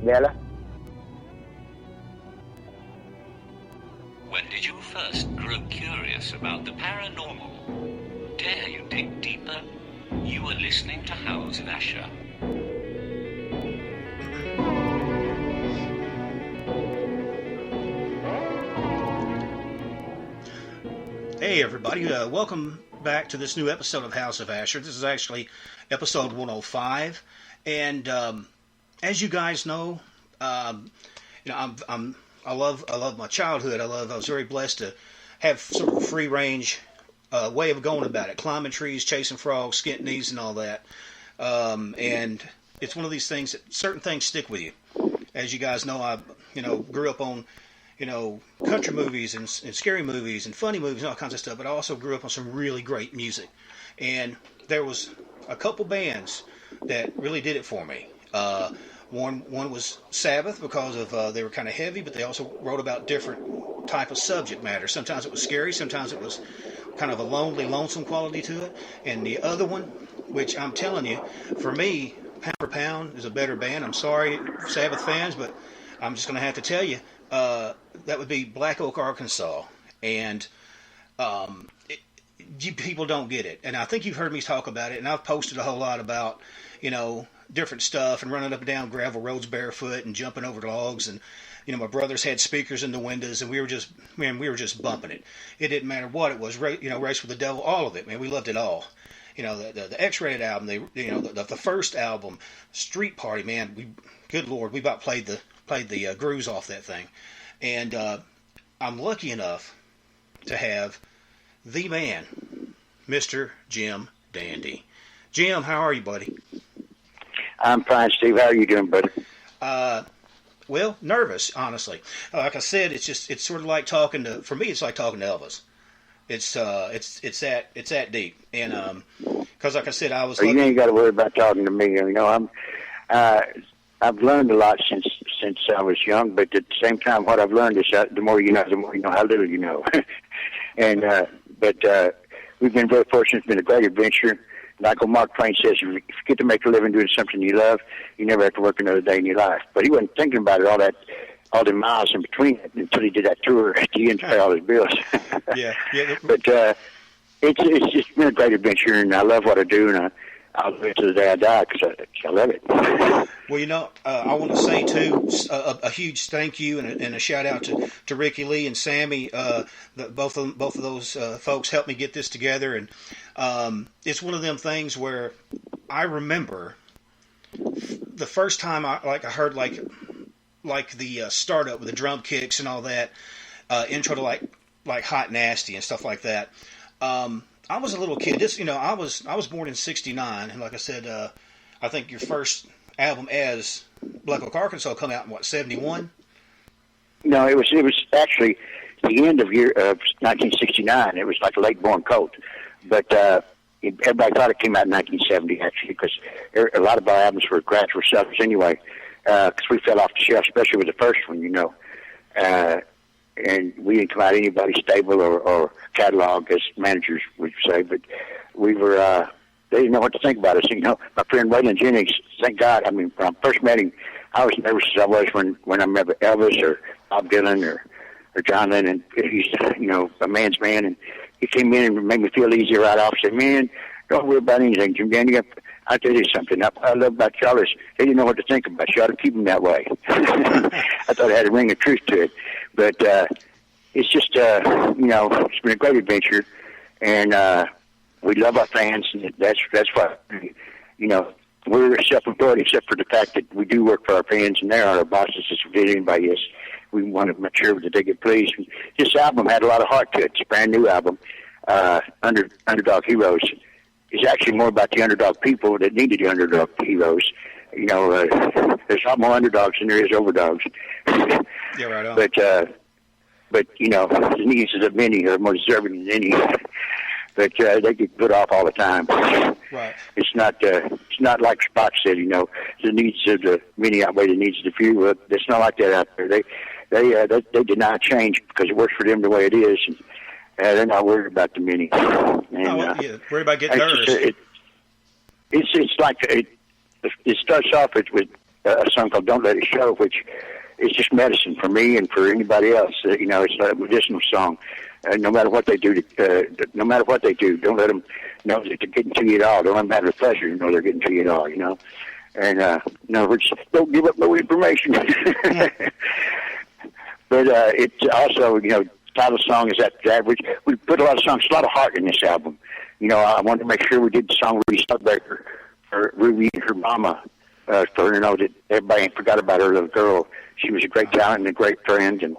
Nella? When did you first grow curious about the paranormal? Dare you dig deeper? You are listening to House of Asher. Hey everybody, welcome back to this new episode of House of Asher. This is actually episode 105, and as you guys know, I love my childhood. I was very blessed to have sort of a free range way of going about it, climbing trees, chasing frogs, skinting knees, and all that. And it's one of these things that certain things stick with you. As you guys know, I grew up on country movies and scary movies and funny movies and all kinds of stuff, but I also grew up on some really great music. And there was a couple bands that really did it for me. One was Sabbath because of they were kind of heavy, but they also wrote about different type of subject matter. Sometimes it was scary, sometimes it was kind of a lonely, lonesome quality to it. And the other one, which I'm telling you, for me, Pound for Pound is a better band. I'm sorry, Sabbath fans, but I'm just going to have to tell you, that would be Black Oak, Arkansas, and people don't get it. And I think you've heard me talk about it, and I've posted a whole lot about, different stuff and running up and down gravel roads barefoot and jumping over logs. And, my brothers had speakers in the windows, and we were just bumping it. It didn't matter what it was, Race with the Devil, all of it, man. We loved it all. The X-Rated album, the first album, Street Party, man. Good Lord, we about played the grooves off that thing. And I'm lucky enough to have the man, Mr. Jim Dandy. Jim, how are you, buddy? I'm fine, Steve. How are you doing, buddy? Well, nervous, honestly. Like I said, it's sort of like for me, it's like talking to Elvis. It's that deep. And because like I said, I was. Well, you ain't got to worry about talking to me. I've learned a lot since I was young, but at the same time, what I've learned is the more you know how little you know. And but we've been very fortunate. It's been a great adventure. Like old Mark Twain says, if you get to make a living doing something you love, you never have to work another day in your life. But he wasn't thinking about it all the miles in between it until he did that tour at the end to pay all his bills. Yeah. But it's just been a great adventure, and I love what I do, and I'll do it to the day I die because I love it. Well, I want to say, too, a huge thank you and a shout-out to Ricky Lee and Sammy. Both of those folks helped me get this together. And it's one of them things where I remember the first time I heard the startup with the drum kicks and all that, intro to like Hot Nasty and stuff like that. I was a little kid. I was born in '69, and like I said, I think your first album as Black Oak, Arkansas, come out in '71. No, it was actually the end of 1969. It was like a late born colt, but everybody thought it came out in 1970 actually, because a lot of our albums were gradual sellers anyway, because we fell off the shelf, especially with the first one, and we didn't come out anybody's stable or catalog, as managers would say, but we were, they didn't know what to think about us. My friend Waylon Jennings, thank God, when I first met him, I was nervous as I was when I met Elvis or Bob Dylan or John Lennon. He's, a man's man, and he came in and made me feel easy right off. Said, man, don't worry about anything, Jim Dandy. I'll tell you something. I love about y'all is they didn't know what to think about you. I ought to keep them that way. I thought it had a ring of truth to it. But it's just, it's been a great adventure. And we love our fans. And that's why, we're self-employed except for the fact that we do work for our fans, and they are our bosses as we did anybody else. We want to make sure that they get pleased. This album had a lot of heart to it. It's a brand new album, Underdog Heroes. It's actually more about the underdog people that needed the underdog heroes. There's a lot more underdogs than there is overdogs. Yeah, right on. But the needs of the many are more deserving than any. But they get put off all the time. Right. It's not like Spock said. The needs of the many outweigh the needs of the few. It's not like that out there. They deny change because it works for them the way it is. And, they're not worried about the many. And, worried about getting nervous. It's like it starts off with a song called "Don't Let It Show," which is just medicine for me and for anybody else. It's a medicinal song. No matter what they do, don't let them know that they're getting to you at all. Don't let them have the pleasure, they're getting to you at all. And in other words, don't give up no information. But it's also, title song is that which we put a lot of heart in this album. I wanted to make sure we did the song Ruby Stubbaker for Ruby and her mama, for her to know that everybody ain't forgot about her little girl. She was a great talent and a great friend, and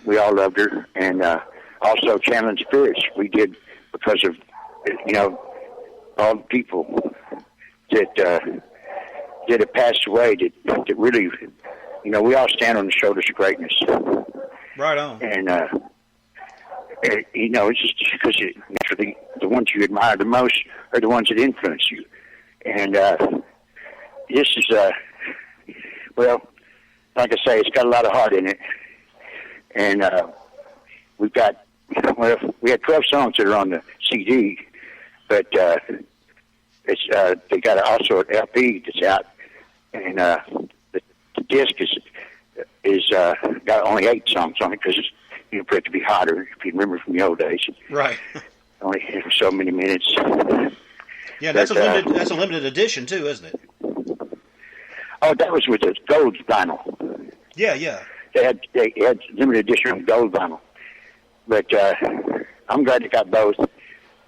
we all loved her. And also Channeling Spirits we did because of, all the people that have passed away that really, we all stand on the shoulders of greatness. Right on. And, it's just because naturally the ones you admire the most are the ones that influence you. And this is, well, like I say, it's got a lot of heart in it. And we had 12 songs that are on the CD, but they got also an LP that's out, and the disc is got only 8 songs on it because for it to be hotter, if you remember from the old days. Right. Only for so many minutes. Yeah, that's a limited edition too, isn't it? Oh, that was with the gold vinyl. Yeah. They had limited edition on gold vinyl, but I'm glad they got both.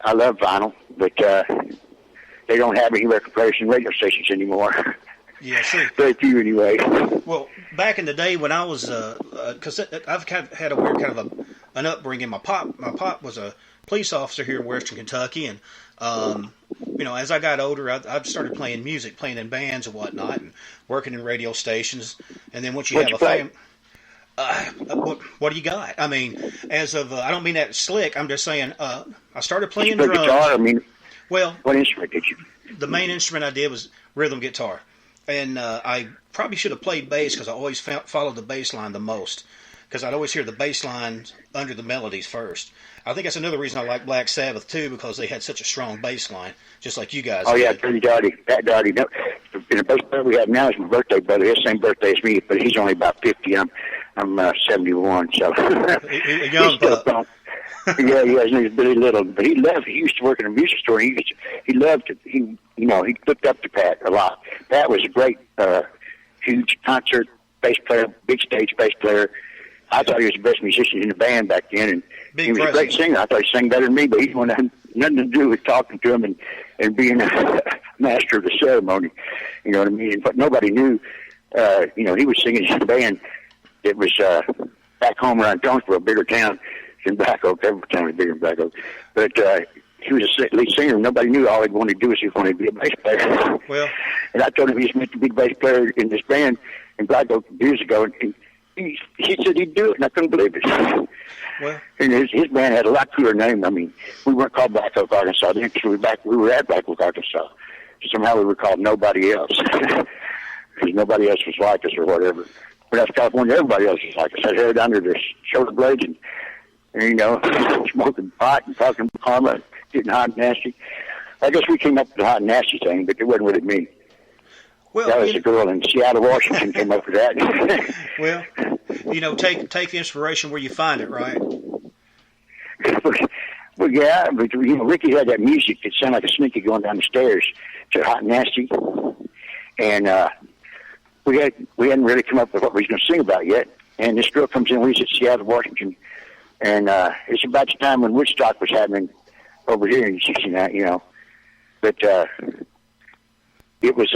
I love vinyl, but they don't have any record players and radio stations anymore. Yeah, see. Very few anyway. Well, back in the day when I was, because I've kind of had a weird kind of an upbringing. My pop was a police officer here in Western Kentucky, and as I got older, I started playing music, playing in bands and whatnot, and working in radio stations. And then once you have a family, what do you got? I mean, as of I don't mean that slick. I'm just saying I started playing drums. Guitar? Well, what instrument did you? The main instrument I did was rhythm guitar. And I probably should have played bass because I always followed the bass line the most, because I'd always hear the bass line under the melodies first. I think that's another reason I like Black Sabbath, too, because they had such a strong bass line, just like you guys did. Yeah, Pat Doherty. No, the bass player we have now is my birthday brother. His same birthday as me, but he's only about 50. I'm 71, so... A young pup. Yeah, his name's Billy Little, but he used to work in a music store. He loved it. He looked up to Pat a lot. Pat was a great, huge concert bass player, big stage bass player. I thought he was the best musician in the band back then, and he was a great singer. I thought he sang better than me, but he wanted nothing to do with talking to him and being a master of the ceremony. You know what I mean? But nobody knew. He was singing in a band that was back home around Jonesboro, a bigger town in Black Oak. Every town was bigger in Black Oak. But he was a lead singer. Nobody knew. All he wanted to do was he wanted to be a bass player. Well, and I told him he was meant to be the bass player in this band in Black Oak years ago, and he said he'd do it, and I couldn't believe it. Well, and his band had a lot cooler name. I mean, we weren't called Black Oak, Arkansas then, because we were at Black Oak, Arkansas. Somehow we were called Nobody Else, because nobody else was like us or whatever. But that's California. Everybody else was like us. I heard under their shoulder blades and smoking pot and talking karma, getting hot and nasty. I guess we came up with the hot and nasty thing, but it wasn't really me. Well, that was a girl in Seattle, Washington came up with that. Well, take the inspiration where you find it, right? Well, yeah, but Ricky had that music that sounded like a sneaky going down the stairs to hot and nasty, and we hadn't really come up with what we was going to sing about yet. And this girl comes in, we was at Seattle, Washington, and it's about the time when Woodstock was happening over here in 69, But it was,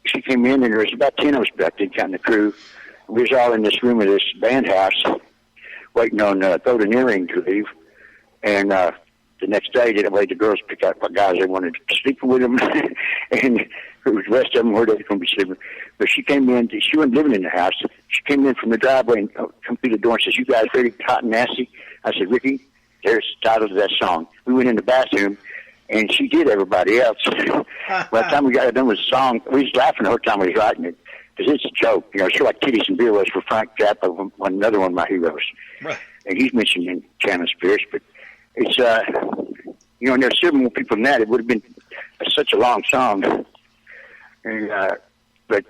she came in, and there was about 10 of us back then, counting the crew. We was all in this room of this band house, waiting on Golden Earring to leave. And the next day, the girls picked out what guys they wanted to sleep with them, and the rest of them were they going to be sleeping. But she came in, she wasn't living in the house. She came in from the driveway and come through the door and says, "You guys ready to hot and nasty?" I said, "Ricky, there's the title of that song." We went in the bathroom, and she did everybody else. By the time we got done with the song, we was laughing the whole time we was writing it, because it's a joke. It's sort of like Titties and Beer was for Frank Zappa, another one of my heroes. Right. And he's mentioned in Channeling Spirits, but it's, and there's several more people than that. It would have been such a long song. And, but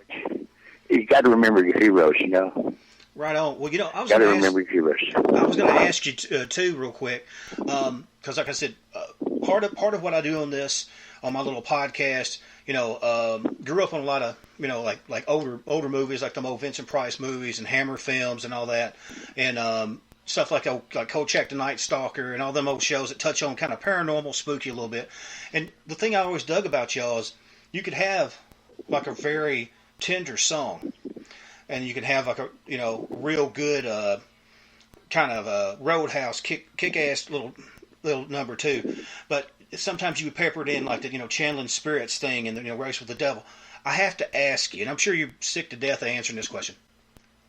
you got to remember your heroes, you know. Right on. Well, I was Got to going to remember your heroes. I was going to ask you too, real quick, because like I said, part of what I do on my little podcast, grew up on a lot of like older movies, like the old Vincent Price movies and Hammer films and all that, and stuff like Kolchak the Night Stalker and all them old shows that touch on kind of paranormal, spooky a little bit. And the thing I always dug about y'all is you could have like a very tender song. And you can have like a real good kind of a roadhouse kick-ass little number too, but sometimes you would pepper it in like the channeling spirits thing and the race with the devil. I have to ask you, and I'm sure you're sick to death of answering this question.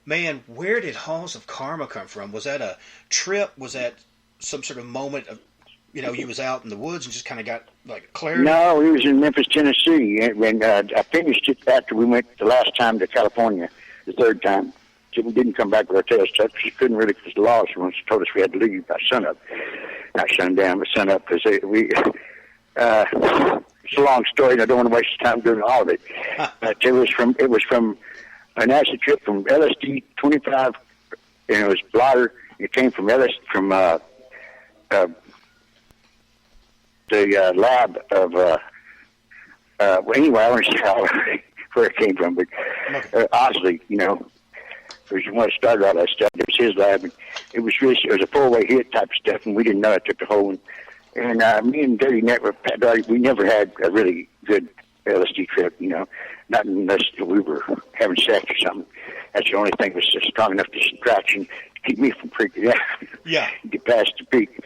Man, where did Halls of Karma come from? Was that a trip? Was that some sort of moment of you was out in the woods and just kind of got like clarity? No, we was in Memphis, Tennessee, and I finished it after we went the last time to California. The third time, she didn't come back with our tails tucked. She couldn't really, because the laws once told us we had to leave by sunup, not sundown, but sunup, because it's a long story, and I don't want to waste time doing all of it. But it was from an acid trip from LSD 25, and it was blotter. It came from the lab of. Well, anyway, I want to say where it came from, but Osley, was the one that started all that stuff. It was his lab, and it was a four-way hit type of stuff, and we didn't know it took the whole one. And me and Dirty we never had a really good LSD trip, not unless we were having sex or something. That's the only thing that was just strong enough distraction to keep me from freaking out. Yeah. Get past the peak.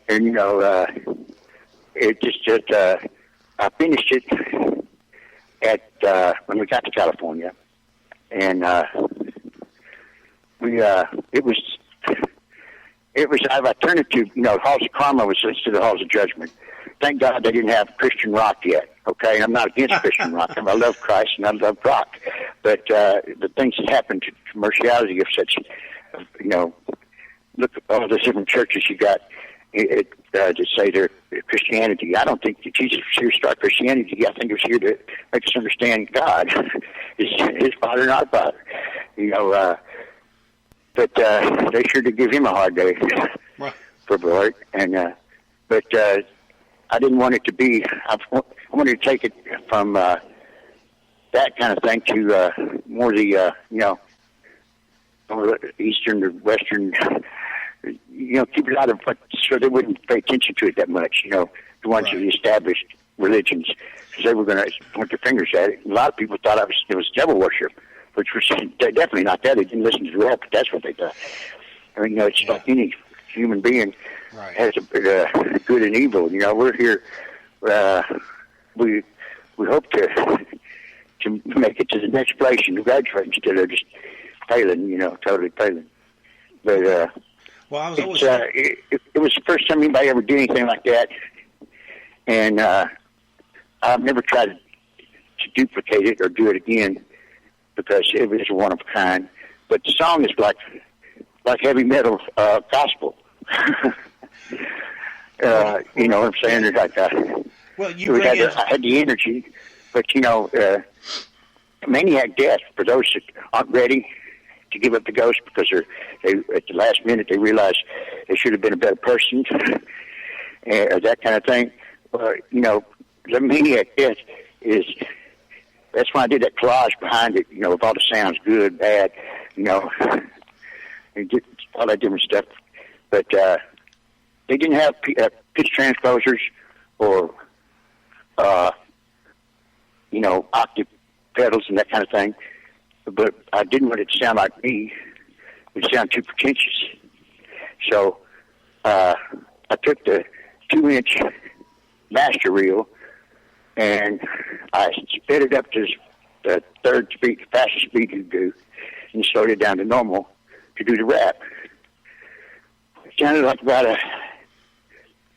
And, it just, I finished it when we got to California, and I turned it to Halls of Karma was instead of Halls of Judgment. Thank God they didn't have Christian rock yet. Okay, and I'm not against Christian rock. I love Christ and I love rock, but the things that happen to commerciality of such, look at all the different churches you got. To say they're Christianity. I don't think that Jesus was here to start Christianity. I think he was here to make us understand God, his Father, not Father. But they sure did give him a hard day for Lord. And but I didn't want it to be. I wanted to take it from that kind of thing to more the Eastern or Western. Keep it out of, so they wouldn't pay attention to it that much, the ones of the established religions, because they were going to point their fingers at it. And a lot of people thought it was devil worship, which was definitely not that. They didn't listen to the rap, but that's what they thought. I mean, it's like any human being has a good and evil. We're here, we hope to make it to the next place and graduate instead of just failing, totally failing. But, well, I was always it was the first time anybody ever did anything like that, and I've never tried to duplicate it or do it again because it was one of a kind. But the song is like heavy metal gospel. You know what I'm saying? It's like well, I had the energy, but maniac death for those that aren't ready to give up the ghost because they at the last minute they realize they should have been a better person, that kind of thing. The maniac death is, that's why I did that collage behind it, with all the sounds, good, bad, and get all that different stuff. But they didn't have pitch transposers or octave pedals and that kind of thing. But I didn't want it to sound like me. It would sound too pretentious. So I took the 2-inch master reel and I sped it up to the third speed, the fastest speed you do, and slowed it down to normal to do the rap. It sounded like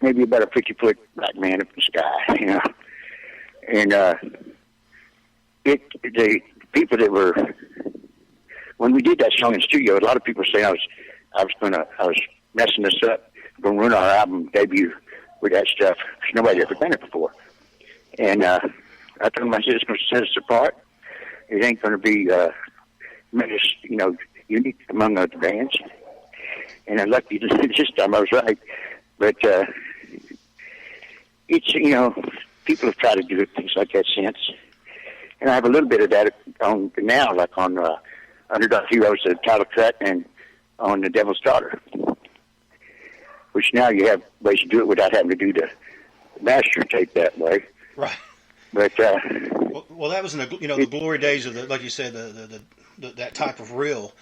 maybe about a 50-foot black man up in the sky, And the people that were, when we did that song in the studio, a lot of people say I was messing this up, going to ruin our album debut with that stuff, because nobody had ever done it before. And I told them, I said, it's going to set us apart. It ain't going to be made us, unique among other bands. And I'm lucky this time I was right. But it's, people have tried to do things like that since. And I have a little bit of that on now, like on Underdog Heroes, the title cut, and on The Devil's Daughter. Which now you have ways to do it without having to do the master tape that way. Right. But well, that was in the glory days of like you said, the that type of reel,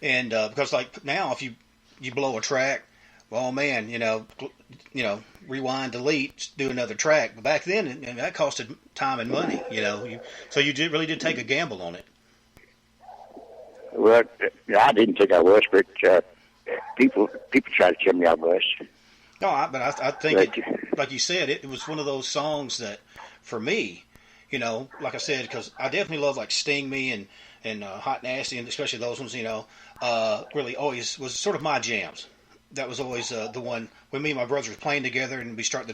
and because like now if you blow a track, well man, rewind, delete, do another track. But back then, that costed time and money. So you really did take a gamble on it. Well, I didn't think I was, but people try to tell me I was. No, but I think like you said, it was one of those songs that, for me, like I said, because I definitely love like Sting Me and Hot Nasty, and especially those ones, really always was sort of my jams. That was always the one when me and my brothers were playing together, and we start the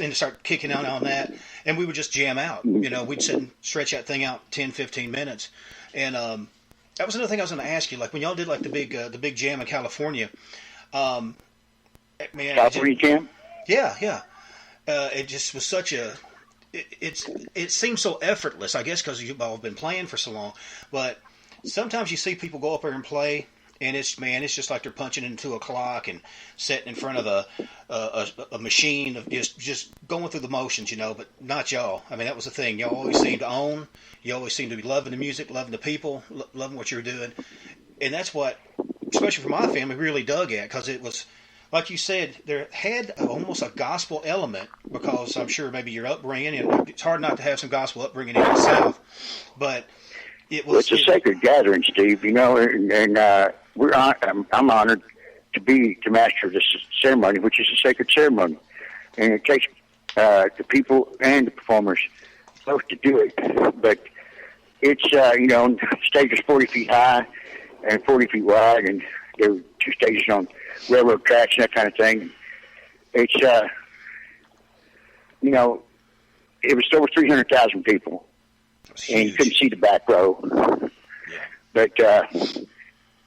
and start kicking out on that, and we would just jam out. We'd sit and stretch that thing out 10, 15 minutes, and that was another thing I was going to ask you. Like when y'all did like the big jam in California, man, California jam. Yeah. It just was such a. It seems so effortless, I guess, because you've all been playing for so long. But sometimes you see people go up there and play, and it's just like they're punching into a clock and sitting in front of a machine of just going through the motions, But not y'all. I mean, that was the thing. Y'all always seemed to own. You always seemed to be loving the music, loving the people, loving what you were doing, and that's what, especially for my family, really dug at, because it was. Like you said, there had almost a gospel element, because I'm sure maybe your upbringing, and it's hard not to have some gospel upbringing in the South, but it was... Well, it's a sacred gathering, Steve, and I'm honored to master this ceremony, which is a sacred ceremony, and it takes the people and the performers both to do it, but it's, the stage is 40 feet high and 40 feet wide, and there were two stages on railroad tracks and that kind of thing. It's, it was over 300,000 people, and you couldn't see the back row. Yeah. But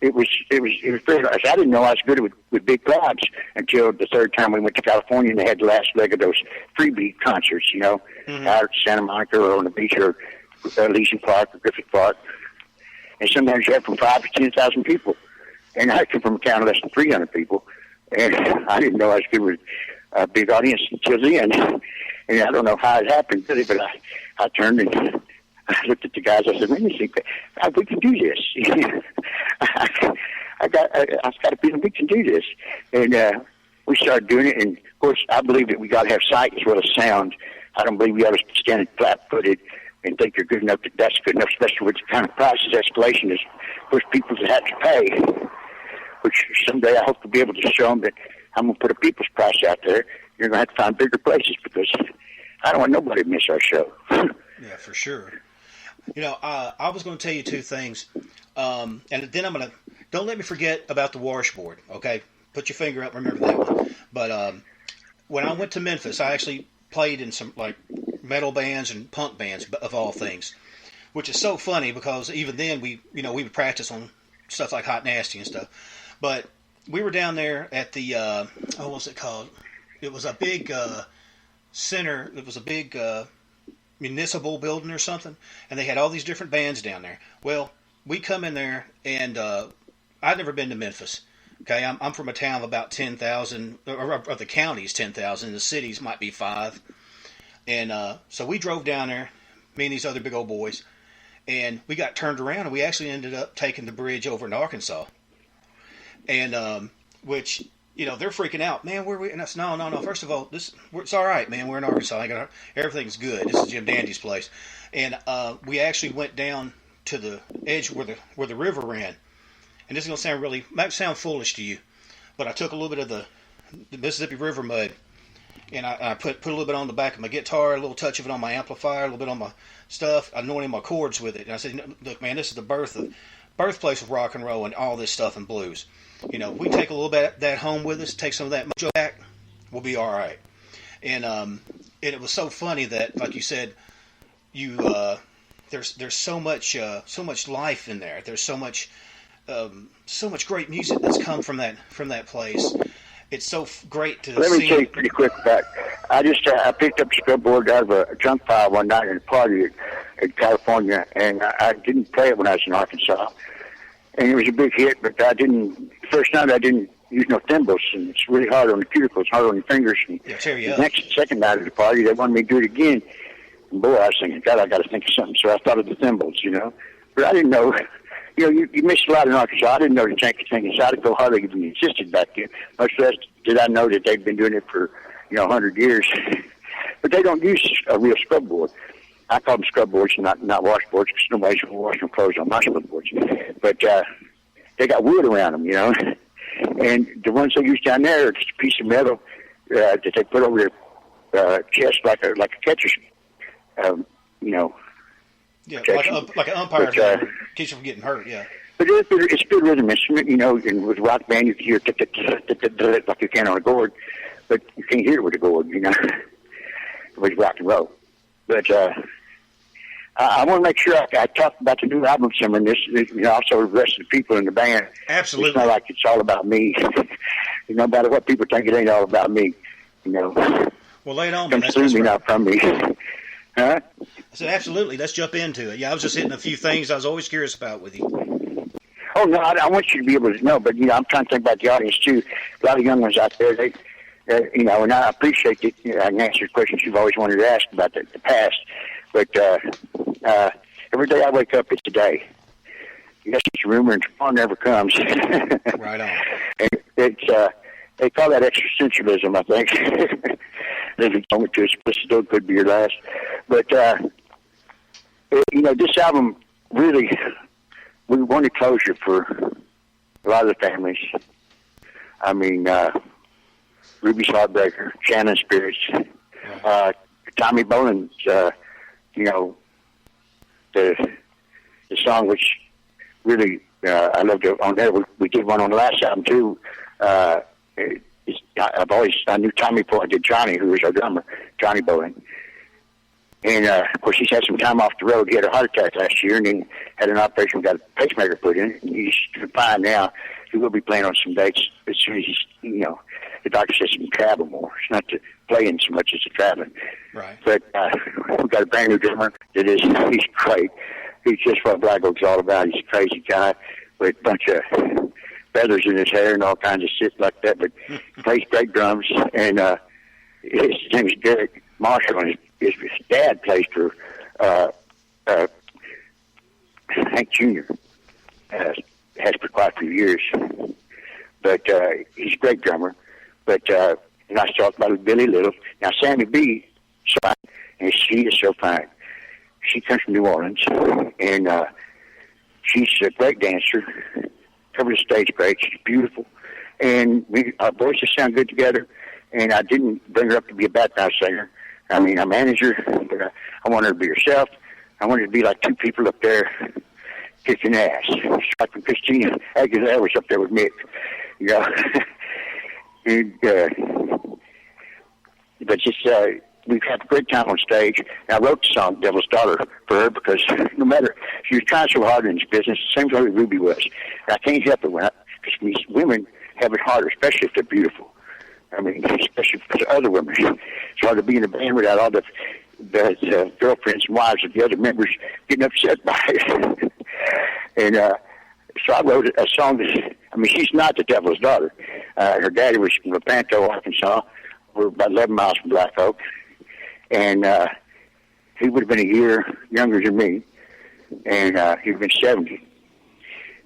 it was very nice. I didn't know I was good with big crowds until the third time we went to California, and they had the last leg of those freebie concerts, out at Santa Monica or on the beach or Elysian Park or Griffith Park. And sometimes you have from 5,000 to 10,000 people. And I come from a town of less than 300 people, and I didn't know I was good with a big audience until then. And I don't know how it happened, really, but I turned and I looked at the guys. I said, "Man, we can do this." I got a feeling we can do this, and we started doing it. And of course, I believe that we got to have sight as well as sound. I don't believe we ought to stand flat-footed and think you're good enough. That's good enough, especially with the kind of prices escalation is, of course, people that have to pay. Which someday I hope to be able to show them that I'm going to put a people's price out there. You're going to have to find bigger places, because I don't want nobody to miss our show. Yeah, for sure. I was going to tell you two things, and then I'm going to, don't let me forget about the washboard, okay? Put your finger up, remember that one. But when I went to Memphis, I actually played in some like metal bands and punk bands, of all things, which is so funny, because even then we would practice on stuff like Hot Nasty and stuff. But we were down there at the, what was it called? It was a big center. It was a big municipal building or something. And they had all these different bands down there. Well, we come in there, and I'd never been to Memphis. Okay, I'm from a town of about 10,000, or the county's 10,000. The cities might be 5. And so we drove down there, me and these other big old boys. And we got turned around, and we actually ended up taking the bridge over in Arkansas. And which, they're freaking out, man. Where we? And I said, no. First of all, it's all right, man. We're in Arkansas. Everything's good. This is Jim Dandy's place. And we actually went down to the edge where the river ran. And this is gonna might sound foolish to you, but I took a little bit of the Mississippi River mud, and I put a little bit on the back of my guitar, a little touch of it on my amplifier, a little bit on my stuff, anointing my chords with it. And I said, look, man, this is the birthplace of rock and roll and all this stuff and blues. If we take a little bit of that home with us, take some of that mojo back, we'll be all right. And it was so funny that, like you said, you there's so much life in there. There's so much great music that's come from that place. It's so great to Let see. me tell you pretty quick about. I picked up a scrubboard out of a junk pile one night at a party in California, and I didn't play it when I was in Arkansas, and it was a big hit. But first night I didn't use no thimbles, and it's really hard on the cuticles, hard on your fingers. And tear you up. Second night at the party, they wanted me to do it again. And boy, I was thinking, God, I got to think of something. So I thought of the thimbles, but I didn't know. You missed a lot in Arkansas. I didn't know the Yankee thing inside go hardly even existed back then. Much less did I know that they'd been doing it for 100 years. But they don't use a real scrub board. I call them scrub boards, not washboards, because nobody's going to wash their clothes on my scrub boards. But they got wood around them, And the ones they use down there are just a piece of metal that they put over their chest like a catcher's, Yeah, like an umpire keeps you from getting hurt. Yeah. But it's a good rhythm instrument, and with rock band you can hear like you can on a gourd, but you can't hear it with a gourd, with rock and roll. But I want to make sure I talk about the new album some and this, also the rest of the people in the band. Absolutely. It's not like it's all about me. No matter what people think, it ain't all about me. Well, lay it on me. Comes through me, not from me. Huh? I said, absolutely. Let's jump into it. Yeah, I was just hitting a few things I was always curious about with you. Oh, no, I want you to be able to know, but, I'm trying to think about the audience, too. A lot of young ones out there, they, and I appreciate that I can answer questions you've always wanted to ask about the past, but every day I wake up, it's a day. Yes, it's a rumor, and tomorrow never comes. Right on. And it's, they call that existentialism, I think. There's a moment to it, this still could be your last. But, this album really, we wanted closure for a lot of the families. I mean, Ruby's Heartbreaker, Shannon's Spirits, Tommy Boland's, the song which really, I loved it on there. We did one on the last album, too. I knew Tommy before I did Johnny, who was our drummer, Johnny Boland. And, of course, he's had some time off the road. He had a heart attack last year and then had an operation, got a pacemaker put in. And he's fine now. He will be playing on some dates as soon as he's, the doctor says he can travel more. It's not to playing so much as to traveling. Right. But we've got a brand new drummer he's great. He's just what Black Oak's all about. He's a crazy guy with a bunch of feathers in his hair and all kinds of shit like that, but he plays great drums. And his name is Derek Marshall, and his dad plays for Hank Jr. Has for quite a few years. But he's a great drummer. But and I talked about with Billy Little. Now, Sammy B, and she is so fine. She comes from New Orleans, and she's a great dancer. Covered the stage great. She's beautiful. And our voices sound good together. And I didn't bring her up to be a background singer. I mean, I manage her, but I want her to be herself. I want her to be like two people up there kicking ass. Like when Christina Aguilera was up there with Mick, and, but just, we've had a great time on stage. And I wrote the song Devil's Daughter for her because no matter, she was trying so hard in this business, the same way Ruby was. And I can't help it because these women have it harder, especially if they're beautiful. I mean, especially for other women. It's hard to be in a band without all the girlfriends and wives of the other members getting upset by it. And so I wrote a song she's not the Devil's Daughter. Her daddy was from Lepanto, Arkansas. We're about 11 miles from Black Oak. And he would have been a year younger than me. And he would have been 70.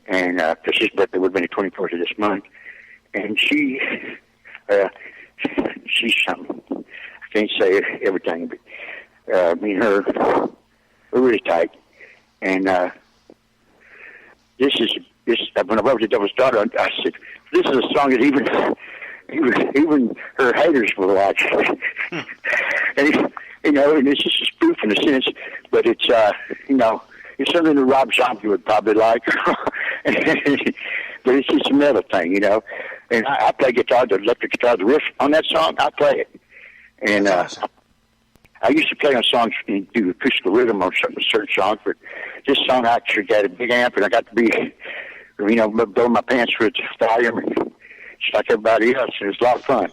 And because his birthday would have been the 24th of this month. And she's something. I can't say everything, but me and her, we're really tight. And when I wrote The Devil's Daughter, I said, this is a song that even her haters will watch. And and it's just a spoof in a sense, but it's it's something that Rob Zombie would probably like. But it's just a metal thing, And I play guitar, the electric guitar, the riff on that song, I play it. And I used to play on songs and do acoustical rhythm on certain songs, but this song I actually got a big amp, and I got to be, blow my pants with volume, just like everybody else. It was a lot of fun.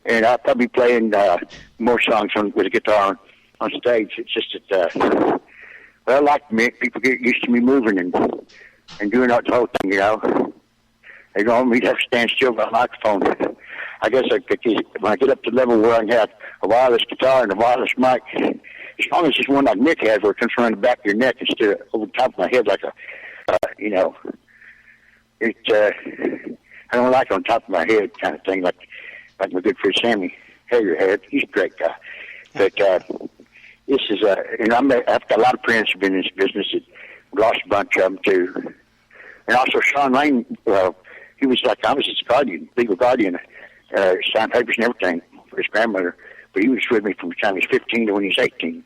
And I'll probably be playing more songs with a guitar on stage. It's just that, well, I like to make people get used to me moving and doing the whole thing, They don't want me to have to stand still by the microphone. I guess when I get up to the level where I can have a wireless guitar and a wireless mic, as long as it's one like Nick has, where it comes around the back of your neck instead of over the top of my head like I don't like on top of my head kind of thing like my good friend Sammy Hager had. He's a great guy. But this is, I've got a lot of friends who've been in this business. We lost a bunch of them too. And also Sean Lane, he was like, I was his guardian, legal guardian, signed papers and everything for his grandmother. But he was with me from the time he was 15 to when he was 18.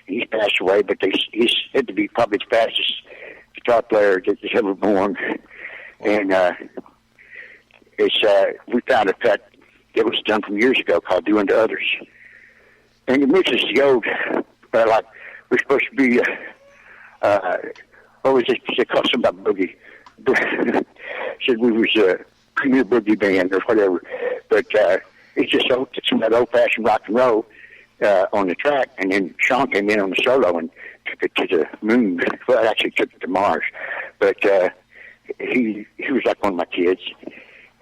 And he's passed away, but he's said to be probably the fastest guitar player that's ever born. And we found a cut that was done from years ago called Do Unto Others. And it mixes the old, like we're supposed to be, what was it? They called something about boogie. Said we was a premier boogie band or whatever. But it's just some of that old-fashioned rock and roll on the track. And then Sean came in on the solo and took it to the moon. Well, actually took it to Mars. But he was like one of my kids.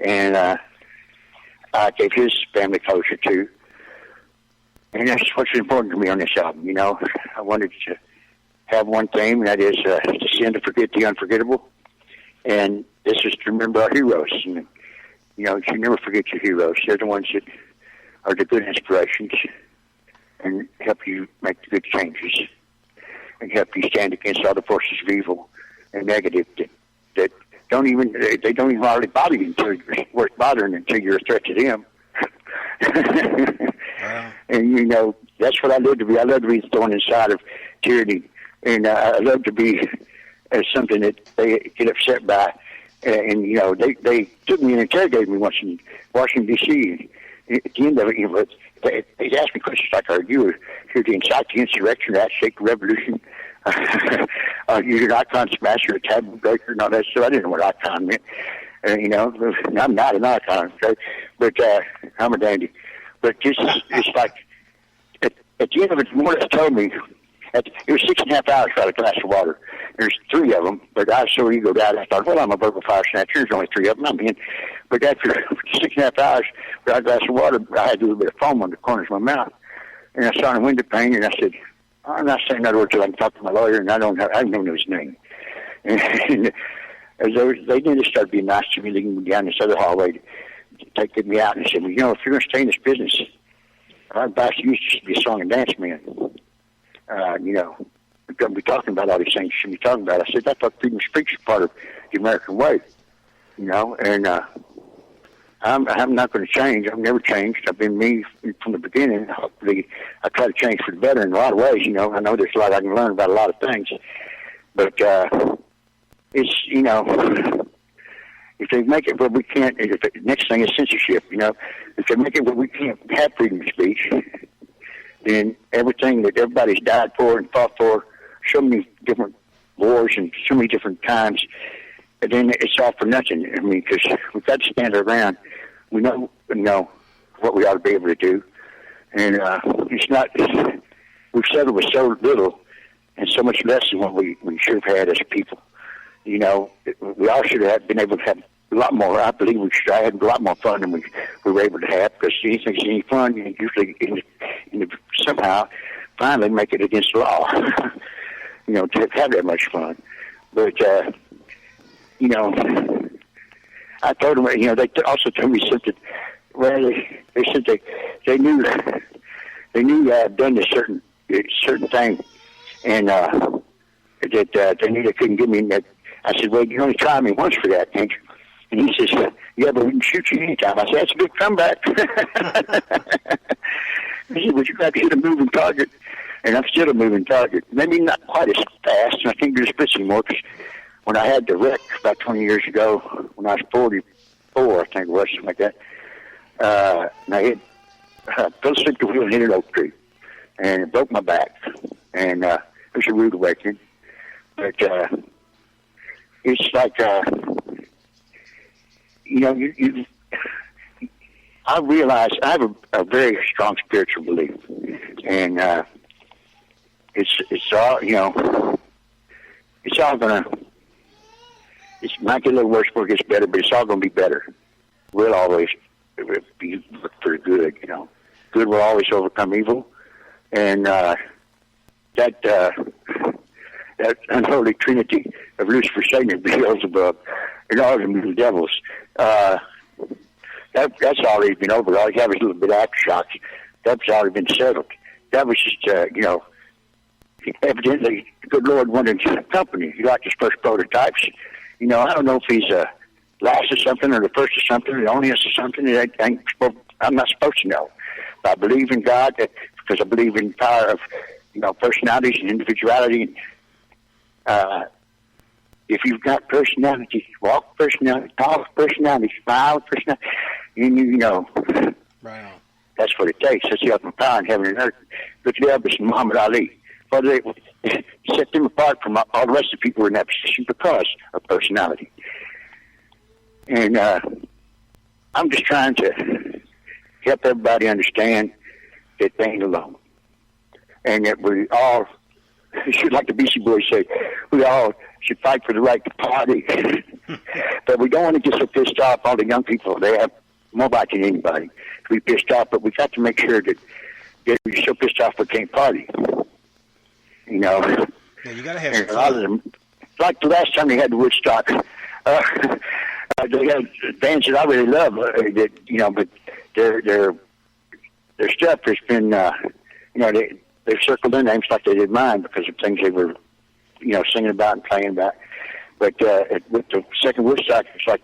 And I gave his family closure too. And that's what's important to me on this album, I wanted to have one theme, and that is to sin to forget the unforgettable. And this is to remember our heroes. And, you never forget your heroes. They're the ones that are the good inspirations and help you make the good changes and help you stand against all the forces of evil and negative that don't even hardly bother you until you're worth bothering until you're a threat to them. Wow. And that's what I love to be. I love to be thrown inside of tyranny, and I love to be something that they get upset by. And they took me and interrogated me once in Washington D.C. At the end of it, they asked me questions like, "Are you here to incite the insurrection, or shake the revolution? You're an icon smasher, a taboo breaker, and all that stuff." I didn't know what icon meant. I'm not an icon, okay? But I'm a dandy. But it's like, at the end of it, the more they told me, it was 6.5 hours without a glass of water. There's 3 of them, but I was so egoed out, I thought, well, I'm a verbal fire snatcher. There's only 3 of them. I'm in. But after 6.5 hours without a glass of water, I had a little bit of foam on the corners of my mouth. And I saw a window pane, and I said, I'm not saying that word till I can talk to my lawyer, and I don't know his name. And as they did start being nice to me, leading me down this other hallway to take me out, and they said, well, if you're going to stay in this business, I'd advise you to be a song and dance man. We're going to be talking about all these things you should be talking about. I said, that's what freedom of speech is part of the American way, and I'm not going to change. I've never changed. I've been me from the beginning. Hopefully, I try to change for the better in a lot of ways. I know there's a lot I can learn about a lot of things, but it's if they make it where we can't. The next thing is censorship. If they make it where we can't have freedom of speech, then everything that everybody's died for and fought for, so many different wars and so many different times, and then it's all for nothing. I mean, because we've got to stand our ground. We know what we ought to be able to do, and it's not. We've settled with so little and so much less than what we should have had as a people. We all should have been able to have a lot more. I believe we should have had a lot more fun than we were able to have, because anything's any fun, you usually somehow finally make it against the law, to have that much fun. But, I told them, they also told me something. Well, they said they knew I had done this certain thing, and that they knew they couldn't give me that. I said, well, you only tried me once for that, can't you? And he says, yeah, but we can shoot you anytime. I said, that's a big comeback. He said, but you got to hit a moving target. And I'm still a moving target. Maybe not quite as fast, and I can't do the splits anymore, because when I had the wreck about 20 years ago, when I was 44, I think it was, something like that, and I hit fell asleep at the wheel and hit an oak tree, and it broke my back, and it was a rude awakening. But it's like, I realize I have a very strong spiritual belief, and it's all, it's all gonna. It might get a little worse before it gets better, but it's all gonna be better. We'll always be for good, Good will always overcome evil, and that unholy trinity of Lucifer, Satan, and Beelzebub, and all of them devils. That's already been over. All you have is a little bit of aftershocks. That's already been settled. That was just, evidently, the good Lord wanted to company. He liked his first prototypes. I don't know if he's last of something or the first of something, or the only of something. I'm not supposed to know. But I believe in God because I believe in the power of, personalities and individuality. If you've got personality, walk with personality, talk with personality, smile with personality, Right on. That's what it takes. That's the ultimate power in heaven and earth. Look at Elvis and Muhammad Ali. Well, they set them apart from all the rest of the people who are in that position because of personality. And I'm just trying to help everybody understand that they ain't alone. And that we all should, like the Beastie Boys say, we all should fight for the right to party. But we don't want to get so pissed off. All the young people, they have more right than anybody to be pissed off. But we've got to make sure that we're so pissed off we can't party. Yeah, you got to have some fun. A lot of them, like the last time they had the Woodstock, they had bands that I really love. But their stuff has been, they've circled their names like they did mine because of things they were, singing about and playing about. But with the second Woodstock, it's like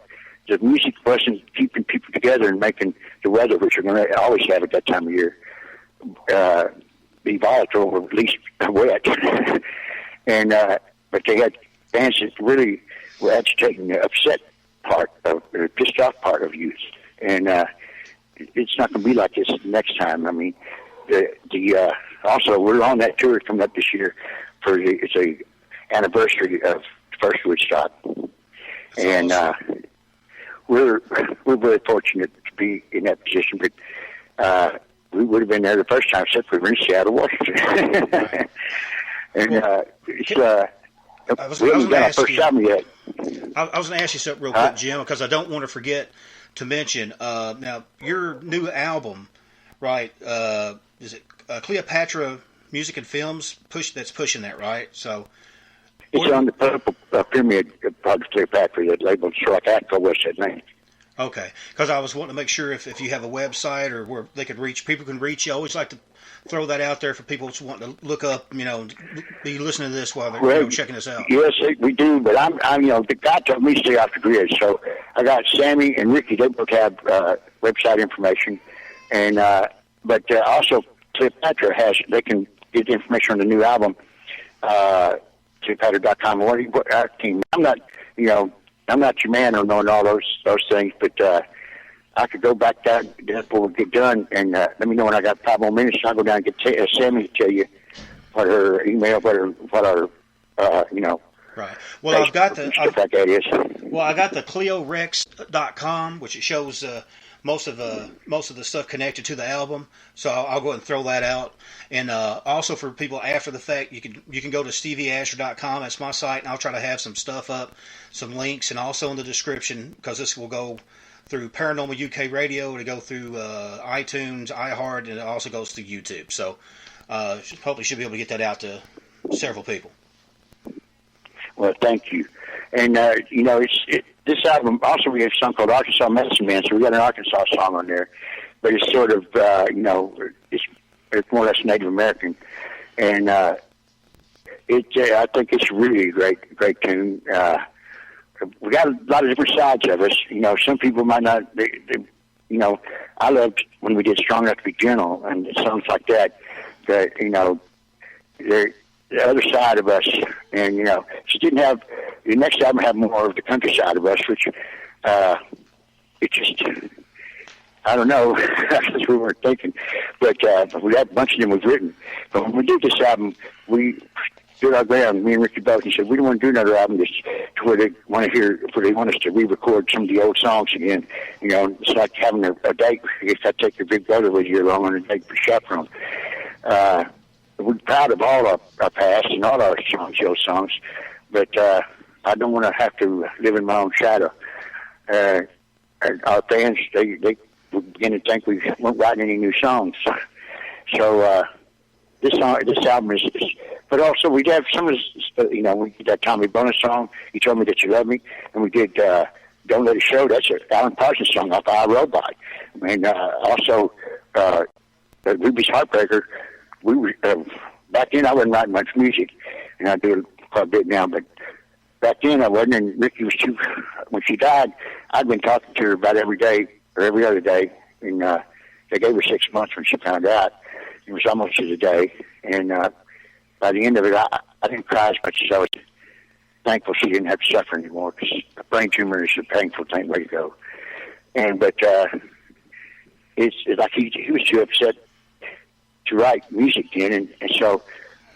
the music wasn't keeping people together and making the weather, which you're going to always have at that time of year, be volatile or at least wet. And but they had bands that really were agitating the upset part of the pissed off part of youth. And it's not going to be like this next time. I mean, also we're on that tour coming up this year it's a anniversary of the first Woodstock, and we're very fortunate to be in that position. But we would have been there the first time, except we were in Seattle, Washington. And we haven't got our first album yet. I was going to ask you something real quick, Jim, because I don't want to forget to mention. Now, your new album, right? Is it Cleopatra Music and Films that's pushing that, right? So it's on the Purple Pyramid Project Cleopatra, that label, so I can't go with that name. Okay, because I was wanting to make sure if you have a website or where they could reach, people can reach you. I always like to throw that out there for people who want to look up, be listening to this while they're checking us out. Yes, we do, but I'm the guy told me to stay off the grid, so I got Sammy and Ricky. They both have website information, and but also Cleopatra they can get information on the new album, Cleopatra.com. Our team. I'm not your man on knowing all those things, but I could go back down before we get done, and let me know when I got 5 more minutes. I'll go down and get Sammy to tell you what her email, what our Right. Well, I've got the stuff like that is. Well, I got the CleoRex.com, which it shows most of the stuff connected to the album. So I'll go ahead and throw that out. And also for people after the fact, you can go to StevieAsher.com. That's my site, and I'll try to have some stuff up, some links, and also in the description, because this will go through Paranormal UK Radio, to go through iTunes, iHeart, and it also goes through YouTube. So hopefully should be able to get that out to several people. Well, thank you. And, this album, also we have a song called Arkansas Medicine Man, so we got an Arkansas song on there. But it's sort of, it's more or less Native American. And I think it's really a great tune. We got a lot of different sides of us. Some people might not, I loved when we did Strong Enough to Be Gentle and songs like that, that, they're the other side of us, and she didn't have the next album have more of the countryside of us, which it just I don't know. That's what we weren't thinking. But we had a bunch of them was written. But when we did this album, we stood our ground, me and Ricky both, and said, we don't want to do another album just to where they want to hear, where they want us to re-record some of the old songs again. You know, it's like having a date. I guess I'd take your big brother with you along on a date for chaperone. We're proud of all our past and all our songs, old songs, but I don't want to have to live in my own shadow. Our fans, they begin to think we weren't writing any new songs. So this album is, but also we have some of this, you know, we did that Tommy Bonus song, You Told Me That You Love Me, and we did Don't Let It Show. That's an Alan Parsons song off I Robot. And also Ruby's Heartbreaker. We were back then I wasn't writing much music, and I do it quite a bit now, but back then I wasn't, and Ricky was too, when she died, I'd been talking to her about every day or every other day, and they gave her 6 months when she found out. It was almost as a day, and by the end of it, I didn't cry as much as I was thankful she didn't have to suffer anymore, because a brain tumor is a painful thing, way to go. But it's like he was too upset to write music then, and so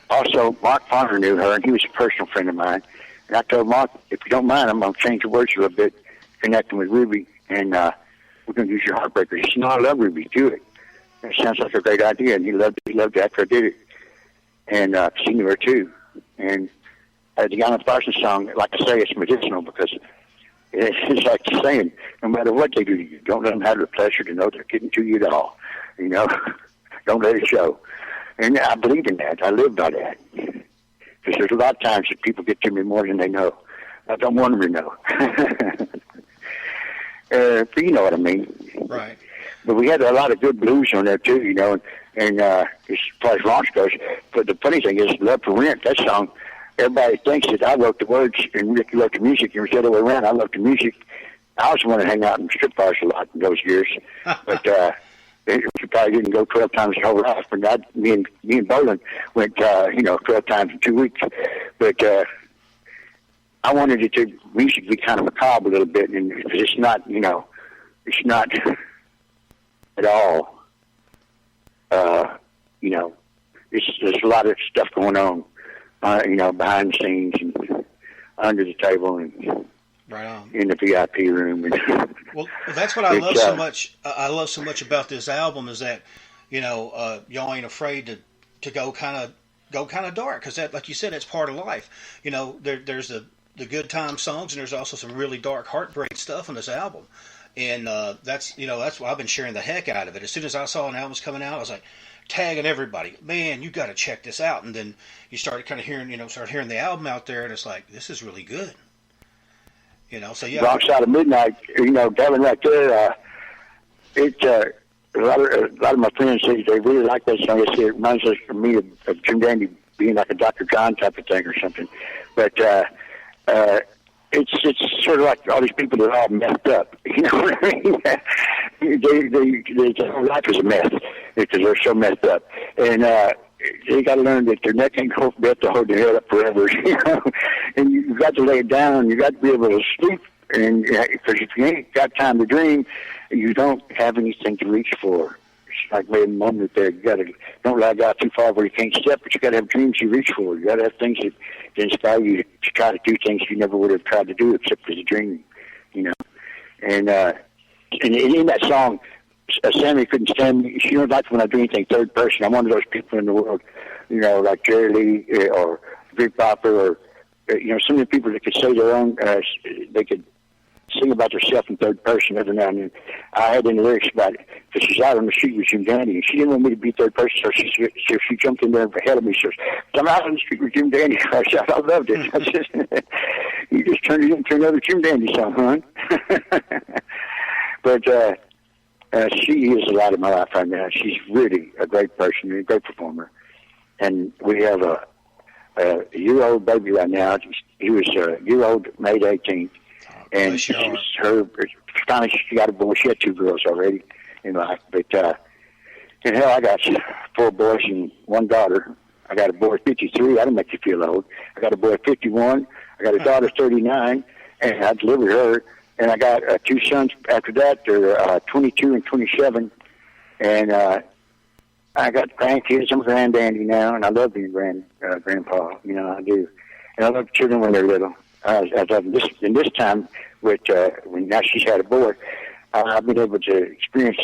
also Mark Farner knew her, and he was a personal friend of mine. And I told Mark, if you don't mind, I'm going to change the words a little bit, connecting with Ruby, and we're going to use your Heartbreaker. He said, no, I love Ruby, do it. And it sounds like a great idea, and he loved it after I did it. And she knew her too. And the Alan Parsons song, like I say, it's medicinal, because it's like saying, no matter what they do to you, don't let them have the pleasure to know they're getting to you at all. You know, don't let it show. And I believe in that. I live by that. Because there's a lot of times that people get to me more than they know. I don't want them to know. But you know what I mean. Right. But we had a lot of good blues on there too, you know, and as far as launch goes. But the funny thing is, Love for Rent, that song, everybody thinks that I wrote the words and Ricky wrote the music, and it was the other way around. I wrote the music. I was the one to hang out in strip bars a lot in those years. But you probably didn't go 12 times your whole life, but me and Bolin went, 12 times in 2 weeks. But I wanted it to music be kind of macabre a little bit, and because it's not, you know, it's not at all, you know, there's a lot of stuff going on, you know, behind the scenes and under the table and right on. In the VIP room. Well, that's what I love so much. I love so much about this album is that, you know, y'all ain't afraid to go kind of dark, because that, like you said, that's part of life. You know, there's the good time songs, and there's also some really dark heartbreak stuff on this album. And that's why I've been sharing the heck out of it. As soon as I saw an album was coming out, I was like tagging everybody, man, you got to check this out. And then you started kind of hearing the album out there, and it's like, this is really good. You know, so yeah. Wrong Side of Midnight, you know, Devin right there. A lot of my friends say they really like that song. They say it reminds us for me of Jim Dandy being like a Dr. John type of thing or something. But it's sort of like all these people that are all messed up. You know what I mean? Their whole life is a mess because they're so messed up. And they got to learn that their neck ain't going to be able to hold their head up forever. You know, and you got to lay it down. You got to be able to sleep. And because if you ain't got time to dream, you don't have anything to reach for. It's like maybe a moment there. You got to don't lag out too far where you can't step, but you got to have dreams you reach for. You got to have things that inspire you to try to do things you never would have tried to do except as a dream. You know, and in that song, Sammy Couldn't Stand Me. She don't like when I do anything third person. I'm one of those people in the world, you know, like Jerry Lee or Big Popper or you know, some of the people that could say their own. They could sing about herself in third person every now and then. I had in the lyrics about it because she's out on the street with Jim Dandy, and she didn't want me to be third person, so she jumped in there ahead of me. She says, "I'm out on the street with Jim Dandy." I said, "I loved it." I just, you just turned it into another Jim Dandy song, huh? But she is a lot of my life right now. She's really a great person, a great performer, and we have a year-old baby right now. He was a year-old, May 18th. And she got a boy. She had 2 girls already in life. But, and hell, I got 4 boys and 1 daughter. I got a boy 53. That'll make you feel old. I got a boy 51. I got a daughter 39. And I delivered her and I got two sons after that. They're 22 and 27, and I got grandkids. I'm a granddaddy now, and I love being grandpa. You know, I do, and I love children when they're little. I love them. This time, with when now she's had a boy, I've been able to experience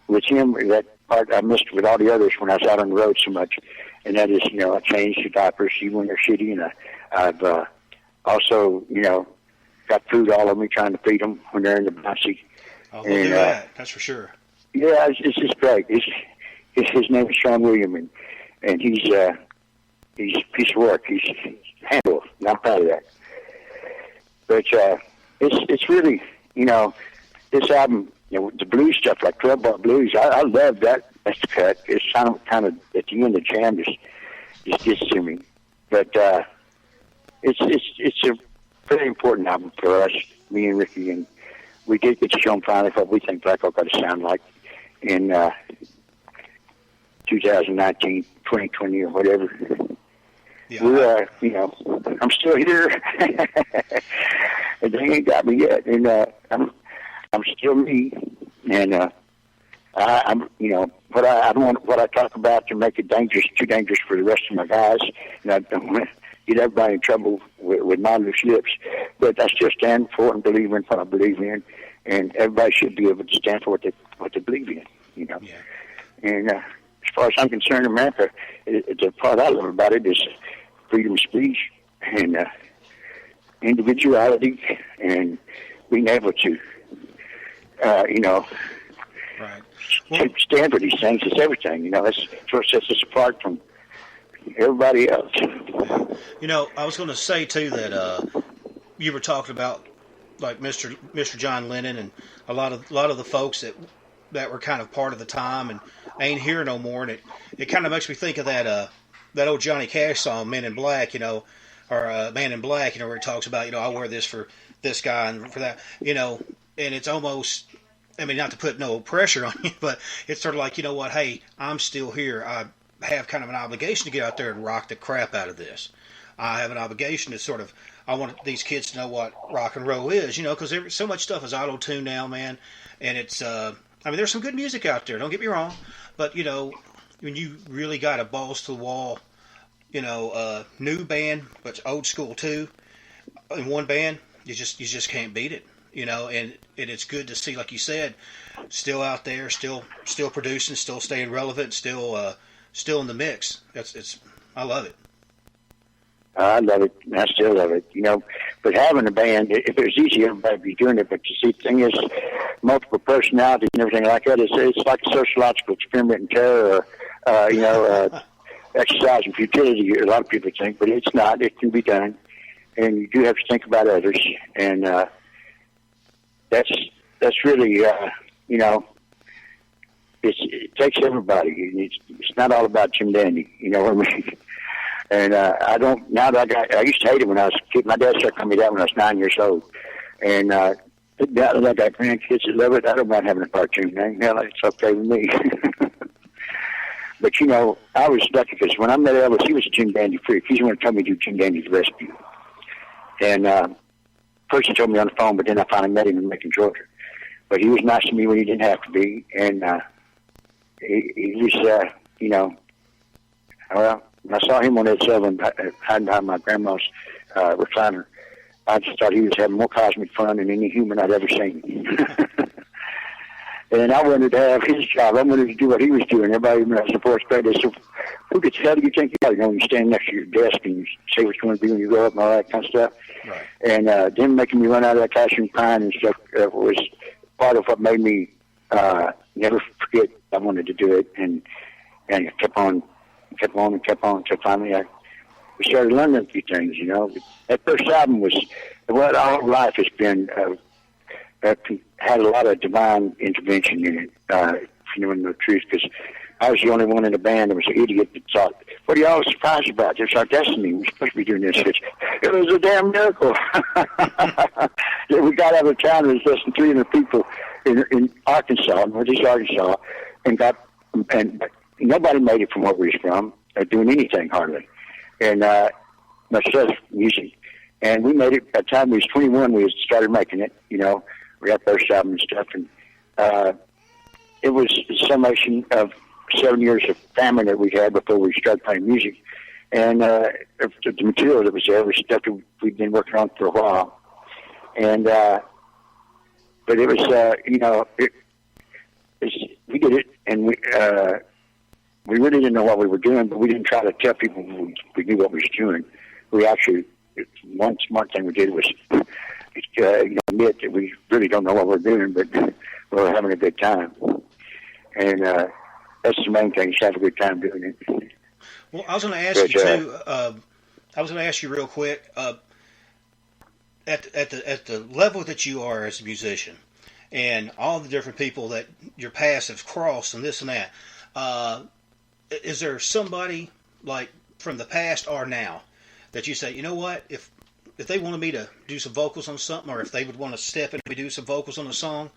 with him that part I missed with all the others when I was out on the road so much, and that is, you know, I changed the diapers even when they're shitty, and I've also, you know, got food all over me trying to feed them when they're in the bouncy. I'll do that. That's for sure. Yeah, it's just great. His name is Sean William, and he's a piece of work. He's handled, and I'm proud of that. But it's really, you know, this album, you know, the blues stuff like 12-bar blues. I love that. That's the cut. It's kind of at the end of the jam just gets to me. But it's a very important album for us, me and Ricky, and we did get to show him finally what we think Black Hawk got to sound like in 2019, 2020, or whatever. Yeah, We're, you know, I'm still here, and they ain't got me yet, and I'm still me, and I'm, you know, I don't want what I talk about to make it too dangerous for the rest of my guys, and I don't want to get everybody in trouble with my loose lips, but I still stand for and believe in what I believe in, and everybody should be able to stand for what they believe in, you know. Yeah. And as far as I'm concerned, America, the part I love about it is freedom of speech and individuality and being able to, you know, right. Well, stand for these things. It's everything, you know. That's what sets us apart from everybody else. yeah. You know, I was going to say too that you were talking about like Mr. John Lennon and a lot of the folks that were kind of part of the time and ain't here no more, and it kind of makes me think of that old Johnny Cash song, Men in Black, you know, or Man in Black, you know, where he talks about, you know, I wear this for this guy and for that, you know, and it's almost, I mean, not to put no pressure on you, but it's sort of like, you know what, hey, I'm still here. I have kind of an obligation to get out there and rock the crap out of this. I have an obligation to sort of, I want these kids to know what rock and roll is, you know, because so much stuff is auto-tuned now, man, and it's, I mean, there's some good music out there, don't get me wrong, but, you know, when you really got a balls to the wall, you know, new band, but old school too, in one band, you just can't beat it, you know, and it's good to see, like you said, still out there, still producing, still staying relevant, still in the mix. I love it. I love it. I still love it. You know, but having a band, if it was easy, everybody would be doing it. But you see, the thing is, multiple personalities and everything like that, it's like a sociological experiment in terror, or, you know, exercise in futility, a lot of people think, but it's not. It can be done. And you do have to think about others. And that's really, you know, it takes everybody. It's not all about Jim Dandy, you know what I mean? And I don't, now that I used to hate it when I was a kid. My dad started calling me that when I was 9 years old. And now that I got grandkids that love it, I don't mind having a cartoon name. Hell, it's okay with me. But, you know, I was lucky because when I met Elvis, he was a Jim Dandy freak. He's the one who told me to do Jim Dandy's Rescue. And first he told me on the phone, but then I finally met him in Macon, Georgia. But he was nice to me when he didn't have to be. And he was, you know, well, when I saw him on that Southern hiding behind my grandma's recliner, I just thought he was having more cosmic fun than any human I'd ever seen. And I wanted to have his job. I wanted to do what he was doing. Everybody when I was in fourth grade, they said, who gets hell do you think you are? You know, when you stand next to your desk and you say what you want to be when you grow up and all that kind of stuff. Right. And them making me run out of that classroom crying and stuff was part of what made me never forget I wanted to do it. And it kept on until finally we started learning a few things, you know. That first album was what our whole life has been, had a lot of divine intervention in it, if you know the truth, because I was the only one in the band that was an idiot that thought, what are you all surprised about? It's our destiny. We're supposed to be doing this. It was a damn miracle. We got out of town, there was less than 300 people in Arkansas, Northeast Arkansas, and nobody made it from where we was from, doing anything hardly. And myself, music. And we made it, by the time we was 21, we started making it, you know. We had first album and stuff, and it was a summation of 7 years of family that we had before we started playing music. And the material that was there was stuff that we'd been working on for a while. And, but it was, you know, we did it, and we really didn't know what we were doing, but we didn't try to tell people we knew what we was doing. We actually, one smart thing we did was, you know, admit that we really don't know what we're doing, but we're having a good time. And that's the main thing, is have a good time doing it. Well, I was going to ask you too. I was going to ask you real quick. At the level that you are as a musician, and all the different people that your paths have crossed, and this and that, is there somebody like from the past or now that you say, you know what, if they wanted me to do some vocals on something, or if they would want to step in and do some vocals on a song,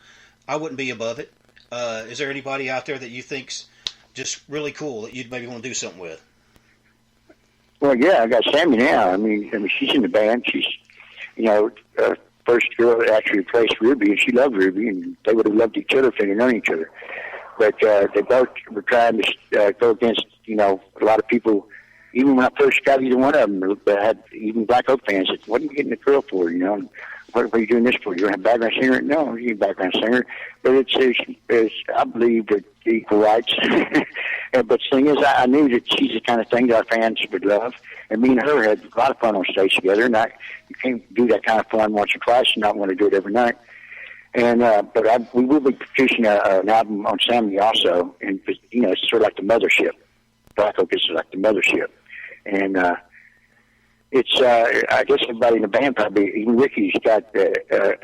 I wouldn't be above it? Is there anybody out there that you think's just really cool that you'd maybe want to do something with? Well, yeah, I got Sammy now. I mean, she's in the band. She's, you know, first girl that actually replaced Ruby, and she loved Ruby, and they would have loved each other if they didn't know each other. But they both were trying to go against, you know, a lot of people. Even when I first got either one of them, I had even Black Oak fans that, what are you getting the girl for, you know? What are you doing this for? You don't have a background singer? No, you're a background singer. But it's I believe that equal rights. But the thing is, I knew that she's the kind of thing that our fans would love. And me and her had a lot of fun on stage together. And you can't do that kind of fun once or twice and not want to do it every night. And but we will be producing an album on Sammy also. And, you know, it's sort of like the mothership. Black Oak is like the mothership. And it's I guess everybody in the band probably, even Ricky's got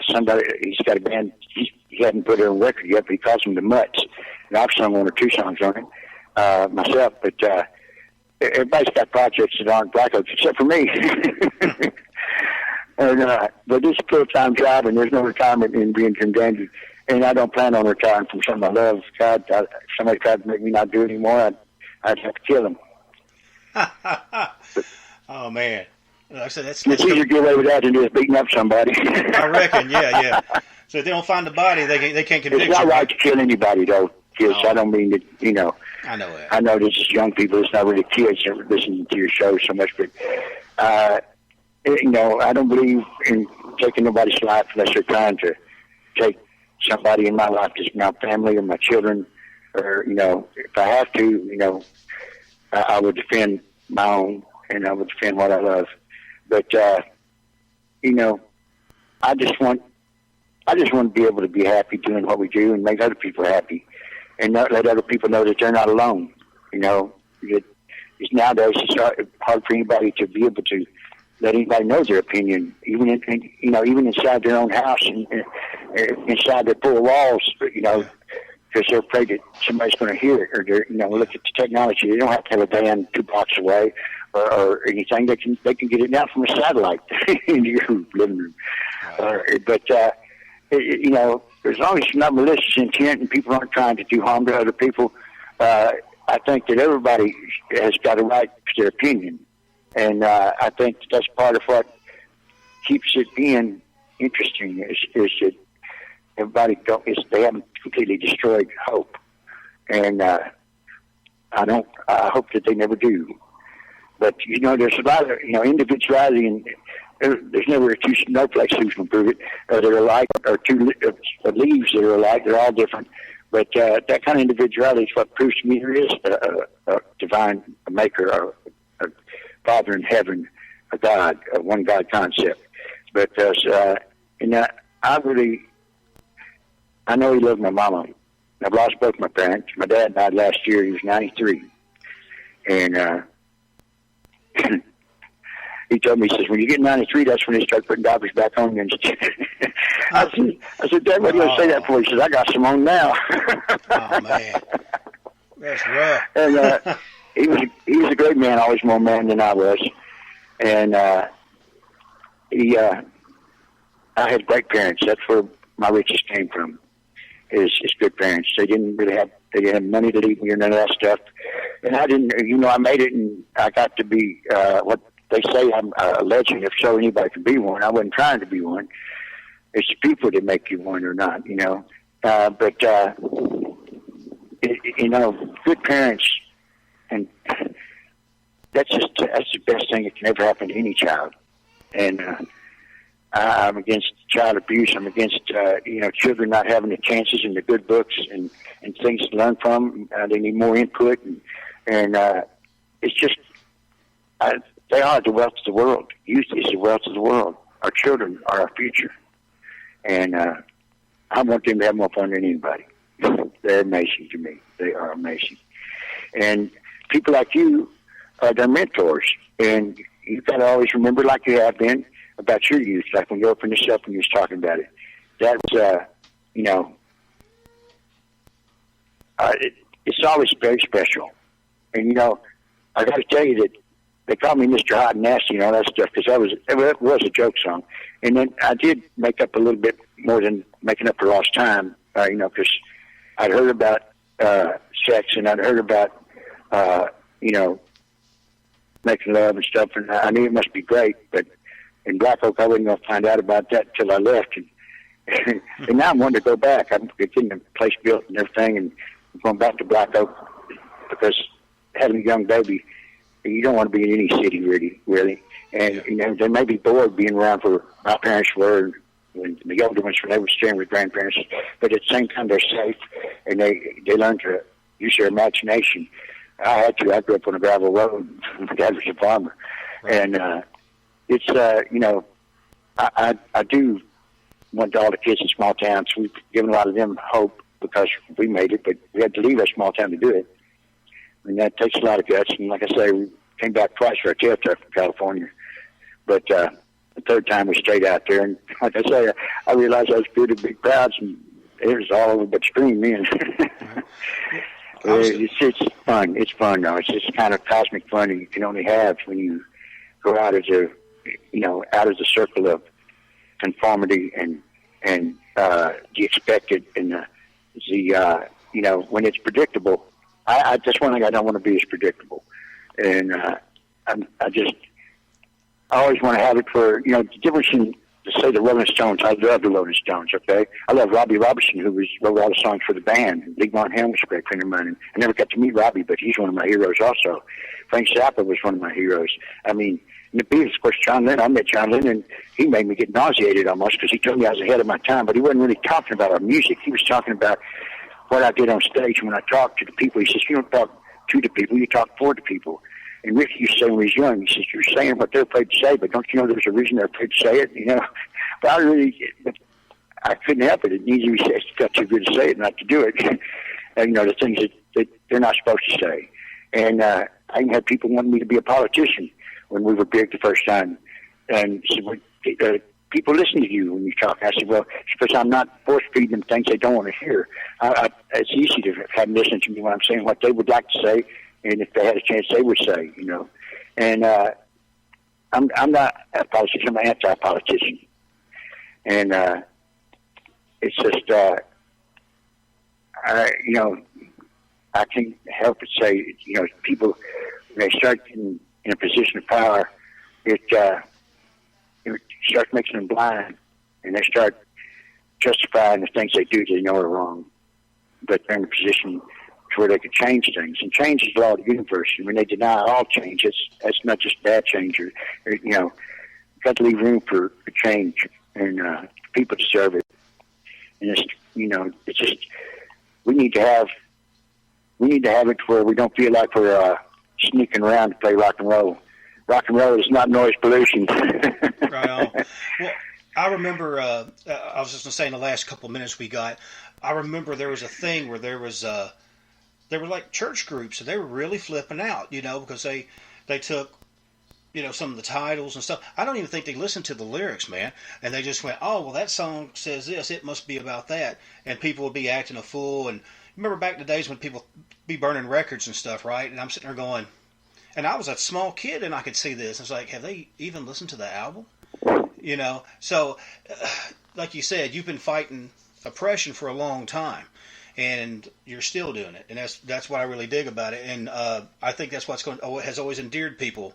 somebody, he's got a band, he hadn't put it on record yet, but he calls them the Mutts. And I've sung one or two songs on it myself, but everybody's got projects that aren't Black Oaks except for me. And, but it's a full-time job, and there's no retirement in being condemned. And I don't plan on retiring from something I love. God, if somebody tried to make me not do it anymore, I'd have to kill them. Oh man, like I said, that's it's easier to get away with that than just beating up somebody. I reckon, yeah. So if they don't find the body, they can't convict you. It's not right to kill anybody, though, kids. Oh. I don't mean that, you know. I know that. I know this is young people. It's not really kids that are listening to your show so much, but you know, I don't believe in taking nobody's life unless they're trying to take somebody in my life, just my family or my children, or, you know, if I have to, you know, I would defend my own, and I would defend what I love. But you know, I just want to be able to be happy doing what we do and make other people happy, and not let other people know that they're not alone. You know, nowadays it's hard for anybody to be able to let anybody know their opinion, even even inside their own house and inside their four walls. You know. Because they're afraid that somebody's going to hear it, or they're, you know, look at the technology. They don't have to have a band 2 blocks away, or anything. They can get it now from a satellite in your living room. But you know, as long as it's not malicious intent and people aren't trying to do harm to other people, I think that everybody has got a right to their opinion, and I think that's part of what keeps it being interesting. Is that everybody they haven't completely destroyed hope, and I hope that they never do. But you know, there's a lot of individuality, and there's never two snowflakes who can prove it that are alike, or two leaves that are alike. They're all different, but that kind of individuality is what proves to me there is a divine maker, a Father in heaven, a God, a one God concept. But I know he loved my mama. I've lost both my parents. My dad died last year. He was 93. And he told me, he says, when you get 93, that's when they start putting diapers back on you. I said, Dad, what do you say that for? He says, I got some on now. Oh, man. That's rough. And he was a great man, always more man than I was. And I had great parents. That's where my riches came from. Is good parents. They didn't have money to leave me or none of that stuff. And I didn't, I made it, and I got to be what they say I'm a legend. If so, anybody can be one. I wasn't trying to be one. It's the people that make you one or not, you know. But you know, good parents, and that's the best thing that can ever happen to any child. And I'm against child abuse. I'm against you know, children not having the chances and the good books and things to learn from. They need more input, and it's just they are the wealth of the world. Youth is the wealth of the world. Our children are our future, and I want them to have more fun than anybody. They're amazing to me. They are amazing, and people like you are their mentors, and you've got to always remember, like you have been, about your youth. Like when you opened this up and you was talking about it, that's you know, it's always very special. And you know, I got to tell you that they called me Mr. Hot and Nasty and all that stuff because it was a joke song. And then I did make up a little bit more than making up for lost time, you know, because I'd heard about sex and I'd heard about you know, making love and stuff, and I knew it must be great, but in Black Oak, I wasn't going to find out about that until I left. And now I'm wanting to go back. I'm getting the place built and everything, and I'm going back to Black Oak because having a young baby, you don't want to be in any city, really. And, you know, they may be bored being around where my parents were, when the older ones, when they were staying with grandparents, but at the same time, they're safe, and they learn to use their imagination. I had to. I grew up on a gravel road. My dad was a farmer. And it's, you know, I do want all the kids in small towns. We've given a lot of them hope because we made it, but we had to leave our small town to do it. And that takes a lot of guts. And like I say, we came back twice for our tail truck from California. But the third time we stayed out there. And like I say, I realized I was good at big crowds, and it was all over but scream then. It's fun. It's fun, though. It's just kind of cosmic fun that you can only have when you go out of the, you know, out of the circle of conformity and the expected and the you know, when it's predictable. That's one thing I don't want to be, is predictable. And I always want to have it for, you know, the difference in, to say the Rolling Stones. I love the Rolling Stones, okay? I love Robbie Robertson, who wrote all the songs for the band. Lee Von Helm was a great friend of mine. And I never got to meet Robbie, but he's one of my heroes also. Frank Zappa was one of my heroes. I mean, and the Beatles, of course, John Lennon. I met John Lennon, and he made me get nauseated almost because he told me I was ahead of my time, but he wasn't really talking about our music. He was talking about what I did on stage when I talked to the people. He says, you don't talk to the people, you talk for the people. And Ricky used to say when he was young, he says, you're saying what they're afraid to say, but don't you know there's a reason they're afraid to say it, you know? But I couldn't help it. It needs to be said. It's got too good to say it not to do it. And, you know, the things that they're not supposed to say. And I even had people wanting me to be a politician when we were big the first time. And said, well, people listen to you when you talk. I said, well, it's because I'm not force-feeding them things they don't want to hear. It's easy to have them listen to me when I'm saying what they would like to say, and if they had a chance, they would say, you know. And I'm not a politician. I'm an anti-politician. And it's just, you know, I can't help but say, you know, people, when they start in a position of power, it starts making them blind, and they start justifying the things they do that they know are wrong. But they're in a position to where they can change things. And change is the law of the universe. And when they deny all change, that's not just bad change. Or, you know, you've got to leave room for change, and people deserve it. And it's, you know, it's just, we need to have it where we don't feel like we're sneaking around to play rock and roll. Rock and roll is not noise pollution. Right on. Well, I remember, I was just going to say in the last couple of minutes we got, I remember there was a thing where there were like church groups, and they were really flipping out, you know, because they took, you know, some of the titles and stuff. I don't even think they listened to the lyrics, man. And they just went, oh, well, that song says this. It must be about that. And people would be acting a fool. And remember back in the days when people be burning records and stuff, right? And I'm sitting there going, and I was a small kid, and I could see this. It's like, have they even listened to the album? You know? So, like you said, you've been fighting oppression for a long time. And you're still doing it. And that's what I really dig about it. And I think that's has always endeared people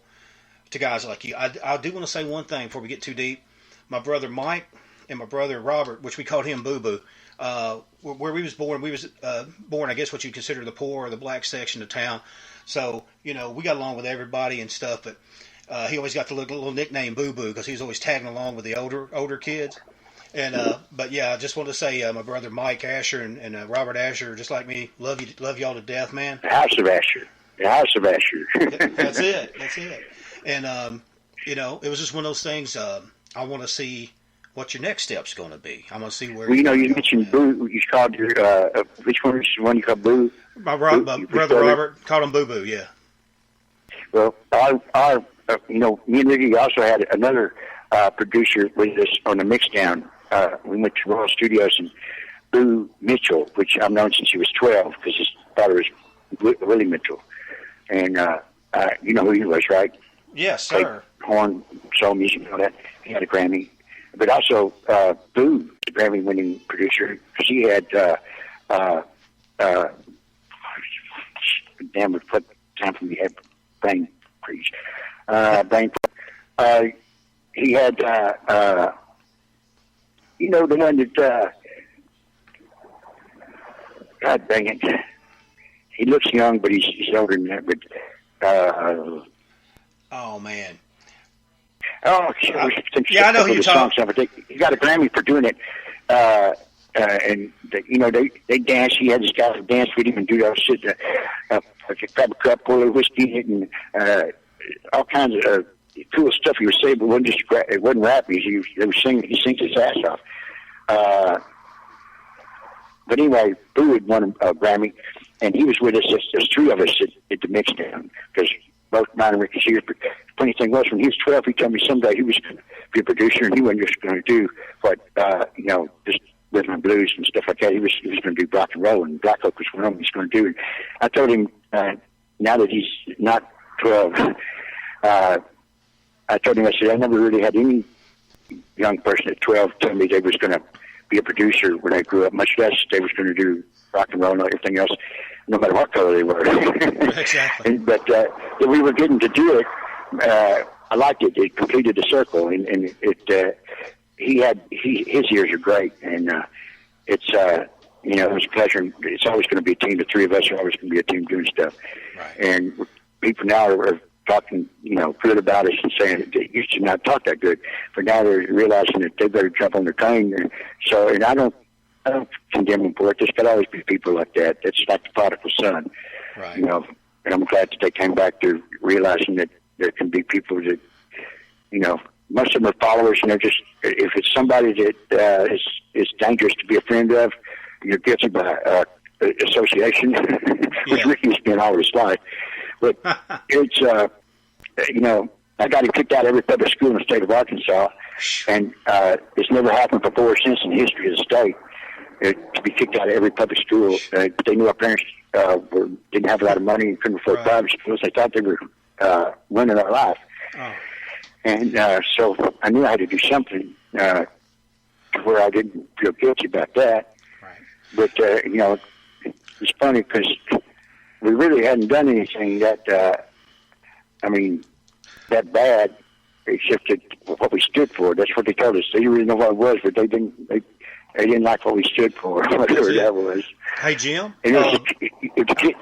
to guys like you. I do want to say one thing before we get too deep. My brother Mike and my brother Robert, which we called him Boo Boo, where we was born, born, I guess, what you consider the poor or the black section of town. So, we got along with everybody and stuff, but he always got the little nickname Boo Boo because he was always tagging along with the older kids. And but yeah, I just wanted to say my brother Mike Asher and Robert Asher, just like me, love y'all to death, man. The House of Asher. The House of Asher. That's it. And it was just one of those things. I want to see what your next step's going to be. I want to see where. Well, you mentioned Boo. You called your which one is the one you called Boo? My brother Robert called him Boo Boo. Yeah. Well, our me and Ricky also had another producer with us on the mixdown. We went to Royal Studios, and Boo Mitchell, which I've known since he was 12, because his father was Willie Mitchell. And you know who he was, right? Yes, sir. Played horn, soul music, and all that. He had a Grammy. But also, Boo, the Grammy-winning producer, because he had, damn it, what time for me to have brain freeze. He had, the one that, God dang it, he looks young, but he's older than that, but, oh, man. Oh, I know who you're talking about. He got a Grammy for doing it, and they dance. He had this guy who dance with him and do those shit. Grab a cup, pour a little whiskey in it, and all kinds of cool stuff he was saying. But it wasn't rap. He was singing. He sings his ass off. But anyway, Boo had won a Grammy, and he was with us. There's three of us at the mixdown because both mine and Ricky's here. But the funny thing was, when he was 12, he told me someday he was going to be a producer, and he wasn't just going to do what, just rhythm and blues and stuff like that. He was going to do rock and roll, and Black Oak was one of them he was going to do. And I told him, now that he's not 12, I told him, I said, I never really had any young person at 12 tell me they was going to be a producer when they grew up, much less they was going to do rock and roll and everything else, no matter what color they were. Exactly. But we were getting to do it. I liked it. It completed the circle, and it. His years are great, and it's it was a pleasure. It's always going to be a team. The three of us are always going to be a team doing stuff. Right. And people now are talking, good about us and saying that they used to not talk that good, but now they're realizing that they better jump on the train. So, and I don't condemn them for it. There's got to always be people like that. It's like the prodigal son, right. And I'm glad that they came back to realizing that there can be people that, most of them are followers, and they're just, if it's somebody that is dangerous to be a friend of, you're guilty by association, which Ricky's been all his life. But it's, I got him kicked out of every public school in the state of Arkansas, and it's never happened before or since in the history of the state to be kicked out of every public school. They knew our parents didn't have a lot of money and couldn't afford private schools. They thought they were running our life. Oh. And so I knew I had to do something to where I didn't feel guilty about that. Right. But, it's funny because we really hadn't done anything that bad, except that what we stood for. That's what they told us. They didn't really know what it was, but they didn't like what we stood for, whatever that was. Hey, Jim? And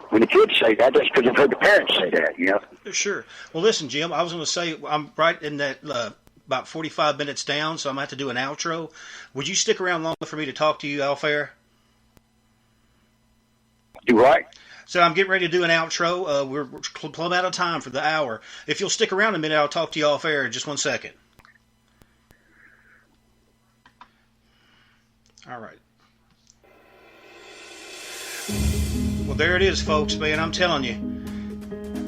when the kids say that, that's because I've heard the parents say that, Sure. Well, listen, Jim, I was going to say, I'm right in that about 45 minutes down, so I'm going to have to do an outro. Would you stick around long enough for me to talk to you off air? Do what? So I'm getting ready to do an outro. We're plumb out of time for the hour. If you'll stick around a minute, I'll talk to you off air in just 1 second. All right. Well, there it is, folks, man. I'm telling you,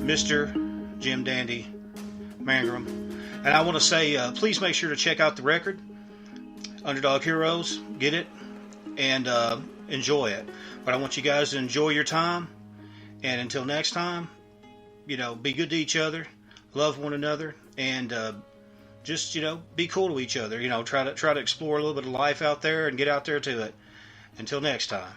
Mr. Jim Dandy Mangrum. And I want to say, please make sure to check out the record, Underdog Heroes. Get it and enjoy it. But I want you guys to enjoy your time. And until next time, be good to each other, love one another, and just, be cool to each other. Try to explore a little bit of life out there and get out there to it. Until next time.